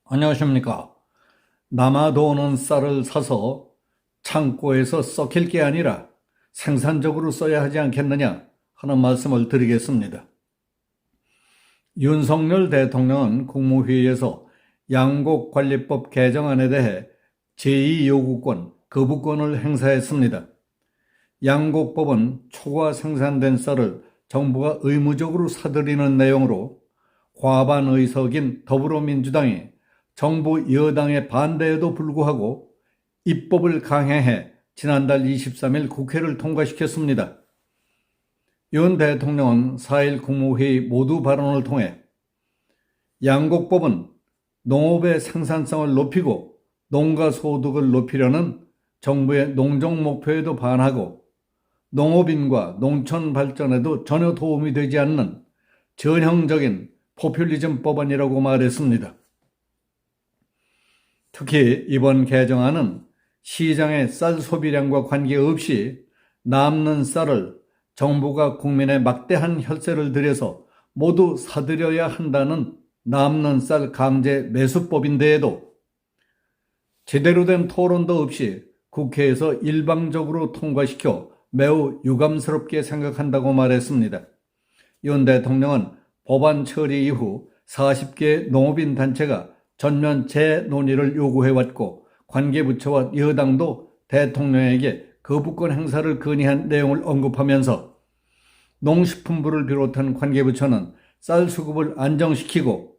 안녕하십니까. 남아도는 쌀을 사서 창고에서 썩힐 게 아니라 생산적으로 써야 하지 않겠느냐 하는 말씀을 드리겠습니다. 윤석열 대통령은 국무회의에서 양곡관리법 개정안에 대해 제2요구권, 거부권을 행사했습니다. 양곡법은 초과 생산된 쌀을 정부가 의무적으로 사들이는 내용으로 과반 의석인 더불어민주당이 정부 여당의 반대에도 불구하고 입법을 강행해 지난달 23일 국회를 통과시켰습니다. 윤 대통령은 4일 국무회의 모두 발언을 통해 양곡법은 농업의 생산성을 높이고 농가 소득을 높이려는 정부의 농정 목표에도 반하고 농업인과 농촌 발전에도 전혀 도움이 되지 않는 전형적인 포퓰리즘 법안이라고 말했습니다. 특히 이번 개정안은 시장의 쌀 소비량과 관계없이 남는 쌀을 정부가 국민의 막대한 혈세를 들여서 모두 사들여야 한다는 남는 쌀 강제 매수법인데에도 제대로 된 토론도 없이 국회에서 일방적으로 통과시켜 매우 유감스럽게 생각한다고 말했습니다. 윤 대통령은 법안 처리 이후 40개 농업인 단체가 전면 재논의를 요구해왔고 관계부처와 여당도 대통령에게 거부권 행사를 건의한 내용을 언급하면서 농식품부를 비롯한 관계부처는 쌀 수급을 안정시키고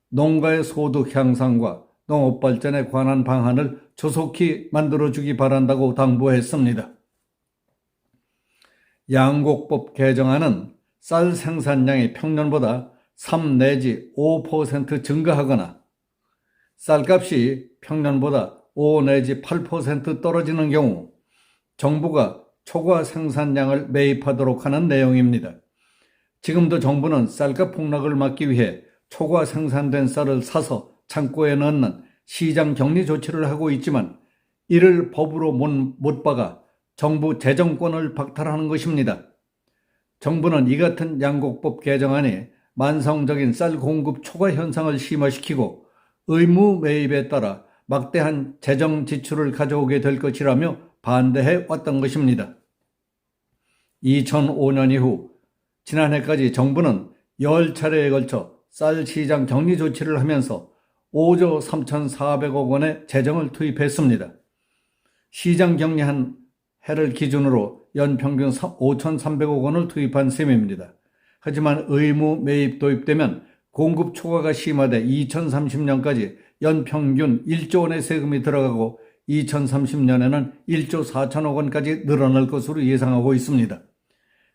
농가의 소득 향상과 농업 발전에 관한 방안을 조속히 만들어주기 바란다고 당부했습니다. 양곡법 개정안은 쌀 생산량이 평년보다 3 내지 5% 증가하거나 쌀값이 평년보다 5 내지 8% 떨어지는 경우 정부가 초과 생산량을 매입하도록 하는 내용입니다. 지금도 정부는 쌀값 폭락을 막기 위해 초과 생산된 쌀을 사서 창고에 넣는 시장 격리 조치를 하고 있지만 이를 법으로 못 박아 정부 재정권을 박탈하는 것입니다. 정부는 이 같은 양곡법 개정안이 만성적인 쌀 공급 초과 현상을 심화시키고 의무 매입에 따라 막대한 재정 지출을 가져오게 될 것이라며 반대해 왔던 것입니다. 2005년 이후 지난해까지 정부는 10차례에 걸쳐 쌀 시장 격리 조치를 하면서 5조 3,400억 원의 재정을 투입했습니다. 시장 격리한 해를 기준으로 연평균 5,300억 원을 투입한 셈입니다. 하지만 의무 매입 도입되면 공급 초과가 심화돼 2030년까지 연평균 1조 원의 세금이 들어가고 2030년에는 1조 4천억 원까지 늘어날 것으로 예상하고 있습니다.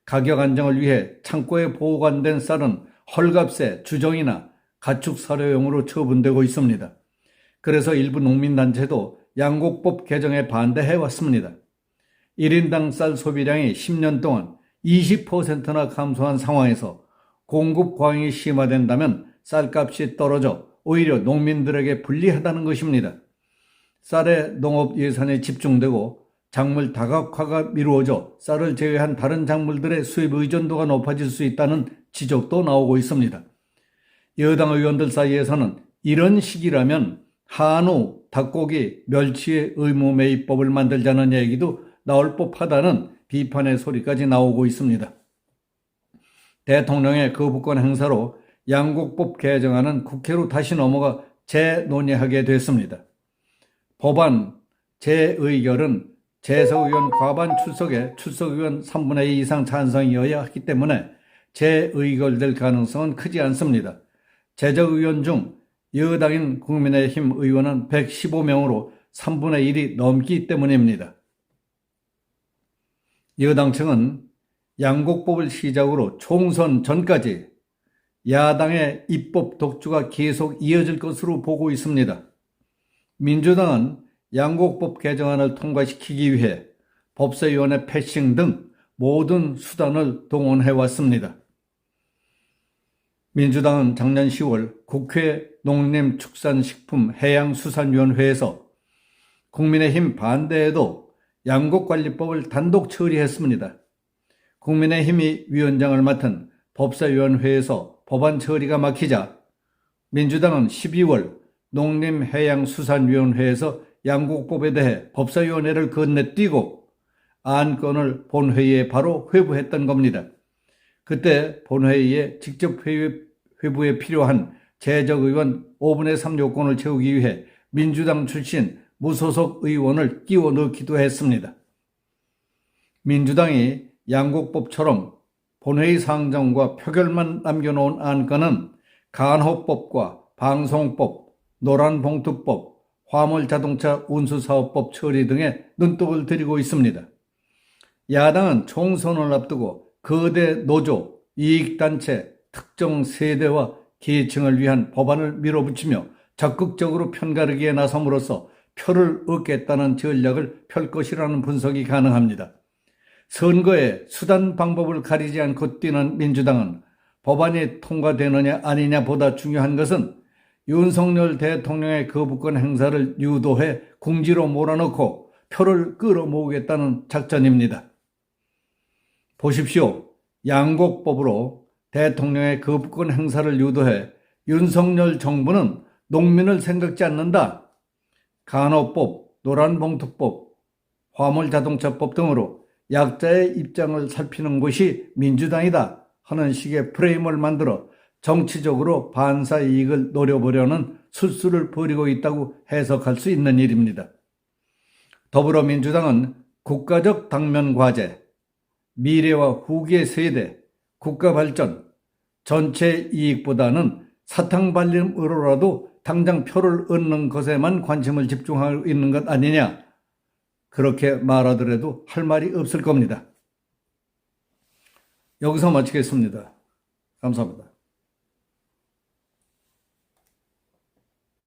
가격 안정을 위해 창고에 보관된 쌀은 헐값에 주정이나 가축 사료용으로 처분되고 있습니다. 그래서 일부 농민단체도 양곡법 개정에 반대해 왔습니다. 1인당 쌀 소비량이 10년 동안 20%나 감소한 상황에서 공급 과잉이 심화된다면 쌀값이 떨어져 오히려 농민들에게 불리하다는 것입니다. 쌀에 농업 예산이 집중되고 작물 다각화가 미루어져 쌀을 제외한 다른 작물들의 수입 의존도가 높아질 수 있다는 지적도 나오고 있습니다. 여당 의원들 사이에서는 이런 시기라면 한우, 닭고기, 멸치의 의무 매입법을 만들자는 얘기도 나올 법하다는 비판의 소리까지 나오고 있습니다. 대통령의 거부권 행사로 양곡법 개정안은 국회로 다시 넘어가 재논의하게 됐습니다. 법안 재의결은 재석의원 과반 출석에 출석의원 3분의 2 이상 찬성이어야 하기 때문에 재의결될 가능성은 크지 않습니다. 재적의원 중 여당인 국민의힘 의원은 115명으로 3분의 1이 넘기 때문입니다. 여당 측은 양곡법을 시작으로 총선 전까지 야당의 입법 독주가 계속 이어질 것으로 보고 있습니다. 민주당은 양곡법 개정안을 통과시키기 위해 법사위원회 패싱 등 모든 수단을 동원해왔습니다. 민주당은 작년 10월 국회 농림축산식품해양수산위원회에서 국민의힘 반대에도 양곡관리법을 단독 처리했습니다. 국민의힘이 위원장을 맡은 법사위원회에서 법안 처리가 막히자 민주당은 12월 농림해양수산위원회에서 양곡법에 대해 법사위원회를 건네뛰고 안건을 본회의에 바로 회부했던 겁니다. 그때 본회의에 직접 회부에 필요한 재적의원 5분의 3 요건을 채우기 위해 민주당 출신 무소속 의원을 끼워 넣기도 했습니다. 민주당이 양곡법처럼 본회의 상정과 표결만 남겨놓은 안건은 간호법과 방송법, 노란봉투법, 화물자동차 운수사업법 처리 등에 눈독을 들이고 있습니다. 야당은 총선을 앞두고 거대 노조, 이익단체, 특정 세대와 계층을 위한 법안을 밀어붙이며 적극적으로 편가르기에 나섬으로써 표를 얻겠다는 전략을 펼 것이라는 분석이 가능합니다. 선거에 수단 방법을 가리지 않고 뛰는 민주당은 법안이 통과되느냐 아니냐 보다 중요한 것은 윤석열 대통령의 거부권 행사를 유도해 궁지로 몰아넣고 표를 끌어모으겠다는 작전입니다. 보십시오. 양곡법으로 대통령의 거부권 행사를 유도해 윤석열 정부는 농민을 생각지 않는다. 간호법, 노란봉투법, 화물자동차법 등으로 약자의 입장을 살피는 것이 민주당이다 하는 식의 프레임을 만들어 정치적으로 반사 이익을 노려보려는 술수를 벌이고 있다고 해석할 수 있는 일입니다. 더불어민주당은 국가적 당면 과제, 미래와 후기의 세대, 국가 발전, 전체 이익보다는 사탕 발림으로라도 당장 표를 얻는 것에만 관심을 집중하고 있는 것 아니냐, 그렇게 말하더라도 할 말이 없을 겁니다. 여기서 마치겠습니다. 감사합니다.